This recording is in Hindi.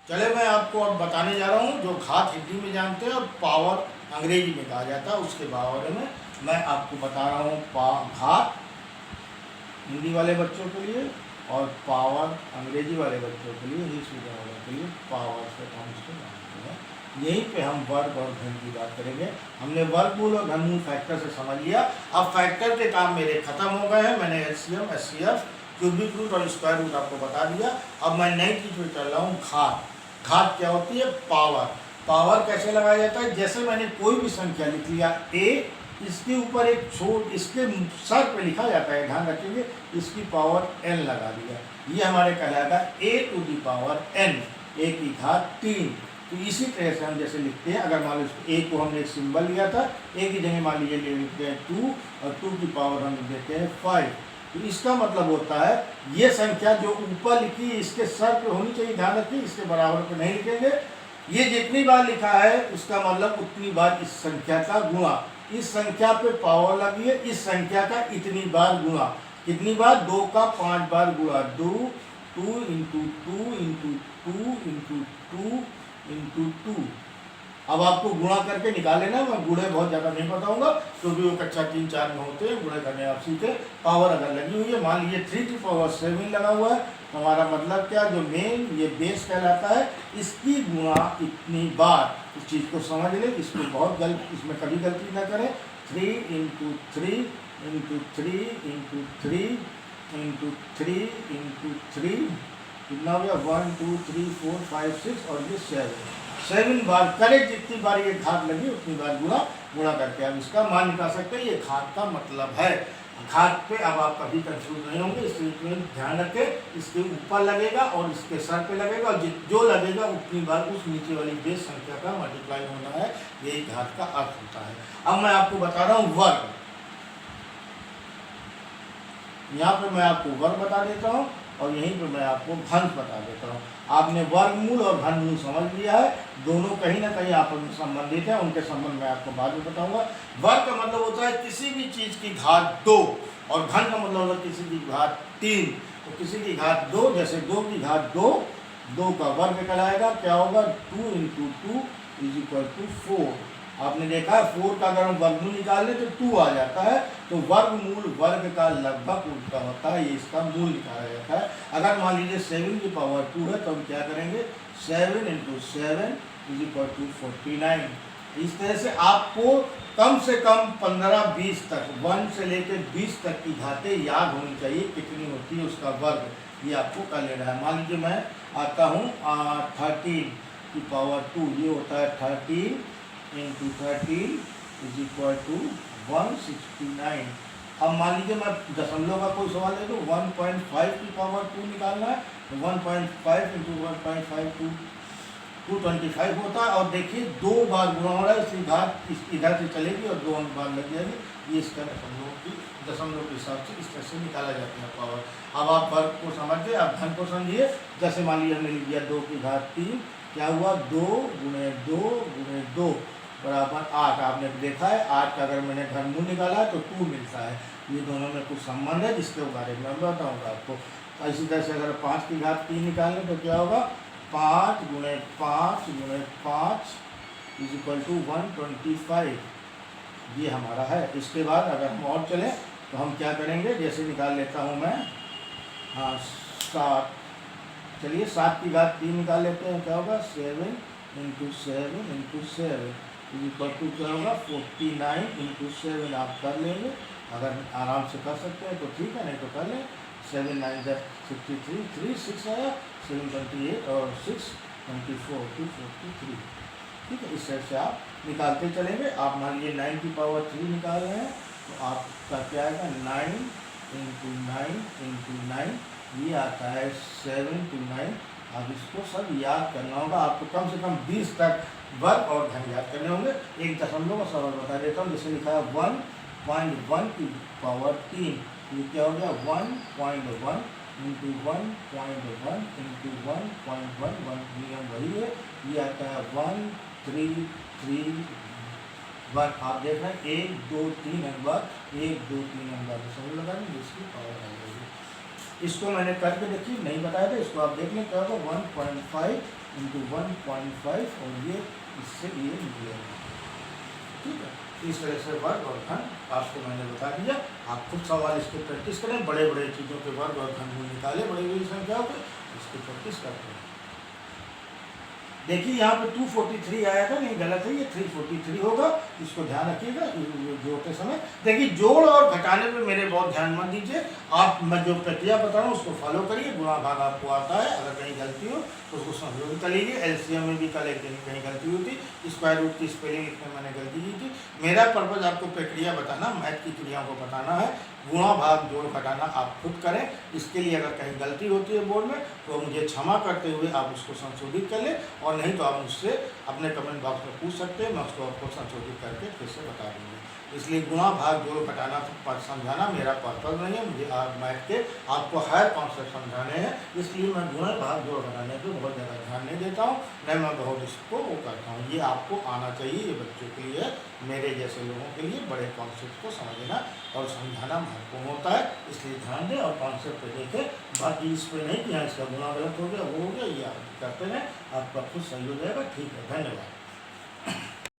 चले मैं आपको अब बताने जा रहा हूँ जो घात हिंदी में जानते हैं और पावर अंग्रेजी में कहा जाता है उसके बारे में मैं आपको बता रहा हूँ। घात हिंदी वाले बच्चों के लिए और पावर अंग्रेजी वाले बच्चों के लिए, इंग्लिश मीडियम वालों के लिए पावर से हम इसको जानते हैं। यहीं पे हम वर्ग और घन की बात करेंगे। हमने वर्गमूल और घनमूल फैक्टर से समझ लिया। अब फैक्टर के काम मेरे खत्म हो गए हैं। मैंने एलसीएम, एचसीएफ, क्यूबिक रूट और स्क्वायर रूट आपको बता दिया। अब मैं नई चीज पे चल रहा हूँ, घात। घात क्या होती है? पावर। पावर कैसे लगाया जाता है? जैसे मैंने कोई भी संख्या लिख लिया a, इसके ऊपर एक छोट इसके सर पे लिखा जाता है, ध्यान रखेंगे, इसकी पावर n लगा दिया। ये हमारे कहलाएगा a to the power n, a की घात 3। तो इसी तरह से हम जैसे लिखते हैं, अगर मान लीजिए a को हमने एक सिंबल लिया था, a की जगह मान लीजिए लिखते हैं 2 और 2 की पावर हम देते हैं 5। तो इसका मतलब होता है ये संख्या जो ऊपर लिखी इसके सर पे होनी चाहिए, ध्यान रखिए, इसके बराबर पे नहीं लिखेंगे। ये जितनी बार लिखा है उसका मतलब उतनी बार इस संख्या का गुणा। इस संख्या पे पावर लगी है, इस संख्या का इतनी बार गुणा। कितनी बार? 2 का 5 बार गुणा। 2 इंटू 2 इंटू 2 इंटू 2 इंटू 2। अब आपको गुणा करके निकाले ना, मैं गुणे बहुत ज़्यादा नहीं बताऊंगा क्योंकि वो कक्षा 3-4 में होते हैं, गुणे करने आप सीखे। पावर अगर लगी हुई है, मान लीजिए 3 की पावर 7 लगा हुआ है, तो हमारा मतलब क्या, जो मेन ये बेस कहलाता है, इसकी गुणा इतनी बार। इस चीज़ को समझ लें, इसको बहुत इसमें कभी गलती ना करें। 3 into 3 into 3 into 3 into 3 into 3, कितना हो गया? 1 2 3 4 5 6 और ये 7 बार। करेक्ट जितनी बार ये घात लगी उतनी बार गुणा करके हम इसका मान निकाल सकते हैं। ये घात का मतलब है। घात पे अब आप कभी कंफ्यूज नहीं होंगे, इसलिए ध्यान रखें, इसके ऊपर लगेगा और इसके सर पे लगेगा, और जो लगेगा उतनी बार उस नीचे वाली बेस संख्या का मल्टीप्लाई होना है। यही घात का अर्थ होता है। अब मैं आपको बता रहा हूँ वर्ग। यहाँ पे मैं आपको वर्ग बता देता हूँ और यहीं पे मैं आपको घन बता देता हूँ। आपने वर्गमूल और घनमूल समझ लिया है, दोनों कहीं ना कहीं आपस में संबंधित हैं, उनके संबंध में आपको बाद में बताऊंगा। वर्ग का मतलब होता है किसी भी चीज़ की घात 2, और घन का मतलब होता है किसी की घात 3। तो किसी की घात 2, जैसे 2 की घात 2, 2 का वर्ग कहलाएगा, क्या होगा? 2 इंटू 2 इज इक्वल टू 4। आपने देखा है 4 का अगर हम वर्गमूल निकाल लें तो 2 आ जाता है। तो वर्गमूल वर्ग का लगभग उल्टा होता है, ये इसका मूल निकाला जाता है। अगर मान लीजिए 7 की पावर 2 है तो हम क्या करेंगे? 7 इंटू 7 इज इक्वल टू 49। इस तरह से आपको कम से कम 15-20 तक, 1 से लेकर 20 तक की घातें याद होनी चाहिए, कितनी होती है उसका वर्ग, ये आपको कर लेना है। मान लीजिए मैं आता हूँ 13 की पावर 2, ये होता है 13 इंटू 13 इज इक्वल टू 169। अब मान लीजिए मैं दशमलव का कोई सवाल है तो 1.5 की पावर 2 निकालना है, तो 1.5 इंटू 1.5 225 होता है। और देखिए 2 बार गुणा हो रहा है, इसलिए घात इधर से चलेगी और 2 बार लग जाएगी। ये इसका दशमलव के हिसाब से इस तरह से निकाला जाता है पावर। अब आप वर्ग को समझिए, आप घन को समझिए। जैसे मान लीजिए हमने लिख दिया 2 की घात 3, क्या हुआ? 2 गुणे 2 गुणे 2 बराबर 8। आपने देखा है 8 का अगर मैंने घनमूल निकाला है तो 2 मिलता है। ये दोनों में कुछ संबंध है जिसके बारे में मैं बताऊँगा आपको। इसी तरह से अगर 5 की घात 3 निकालें तो क्या होगा? 5 गुणे 5 गुणे 5 इज इक्वल टू 125। ये हमारा है। इसके बाद अगर हम और चलें तो हम क्या करेंगे? जैसे निकाल लेता हूँ मैं 7। चलिए 7 की घात 3 निकाल लेते हैं, क्या होगा? 7 into 7 into 7 is equal to क्या होगा? 49 इंटू 7 आप कर लेंगे, अगर आराम से कर सकते हैं तो ठीक है, नहीं तो कर लें। 7 9 63, 3 6 आया, 7 28 और 6 24 243। ठीक है, इस तरह से आप निकालते चलेंगे। आप मान लीजिए 9 की पावर 3 निकाल रहे हैं तो आपका क्या आएगा? 9 इंटू 9 इंटू 9, ये आता है 7 to 9। अब इसको सब याद करना होगा आपको, कम से कम 20 तक वर्ग और घन याद करने होंगे। एक दशमलव का सवाल बता देता हूँ, जैसे लिखा है 1.1 की पावर 3, ये क्या हो गया? 1.1 इंटू 1.1 इंटू 1.11, नियम वही है, ये आता है 133 वर्ग। आप देख रहे हैं 1 2 3 नंबर, 1 2 3 नंबर दशमलव लगा देंगे, इसकी पावर आ जाएगी। इसको मैंने करके देखिए, नहीं बताया था, इसको आप देख लें, क्या होगा? 1.5 इंटू 1.5 और ये इससे ये निकलेगा। ठीक है, इस तरह से वर्ग और खंड आपको मैंने बता दिया। आप खुद सवाल इसके प्रैक्टिस करें, बड़े बड़े चीज़ों के वर्ग और खंड में निकालें, बड़ी बड़ी संख्याओं पे इसकी प्रैक्टिस करते हैं। देखिए यहाँ पे 243 आया था, नहीं गलत है, ये 343 होगा, इसको ध्यान रखिएगा जोड़ते समय। देखिए जोड़ और घटाने पे मेरे बहुत ध्यान मत दीजिए, आप मैं जो प्रक्रिया बता रहा हूँ उसको फॉलो करिए। गुणा भाग आपको आता है, अगर कहीं गलती हो तो उसको संशोधित कर लीजिए। एलसीएम में भी कल एक दिन कहीं गलती हुई थी, स्क्वायर रूट की स्पेलिंग लिखने में मैंने गलती की थी। मेरा पर्पज़ आपको प्रक्रिया बताना, मैथ की क्रियाओं को बताना है। गुणा भाग जोड़ घटाना आप खुद करें। इसके लिए अगर कहीं गलती होती है बोर्ड में तो मुझे क्षमा करते हुए आप उसको संशोधित कर लें, और नहीं तो आप मुझसे अपने कमेंट बॉक्स में पूछ सकते हैं, मैं उसको आपको संशोधित करके फिर से बता दूँगी। इसलिए गुणा भाग जोड़ घटाना समझाना मेरा पर्पज़ नहीं है, मुझे मैथ के आपको हायर कॉन्सेप्ट समझाने हैं, इसलिए मैं गुणा भाग जोड़ घटाने पे बहुत ज़्यादा ध्यान नहीं देता हूँ, न मैं बहुत इसको वो करता हूँ। ये आपको आना चाहिए, ये बच्चों के लिए, मेरे जैसे लोगों के लिए बड़े कॉन्सेप्ट को समझना और समझाना महत्वपूर्ण होता है, इसलिए ध्यान दें और कॉन्सेप्ट पे देखें। बाकी इस पर नहीं कि हाँ इसका गुणा गलत हो गया, वो हो गया, ये आप करते रहें, आपका खुद सही हो जाएगा। ठीक है, धन्यवाद।